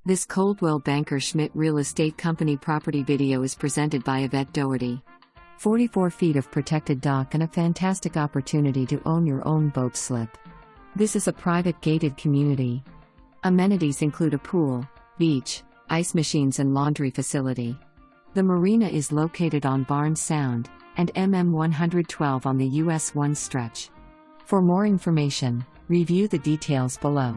This Coldwell Banker Schmitt Real Estate Company property video is presented by Yvette Doherty. 44 feet of protected dock and a fantastic opportunity to own your own boat slip. This is a private gated community. Amenities include a pool, beach, ice machines and laundry facility. The marina is located on Barnes Sound and MM 112 on the US 1 stretch. For more information, review the details below.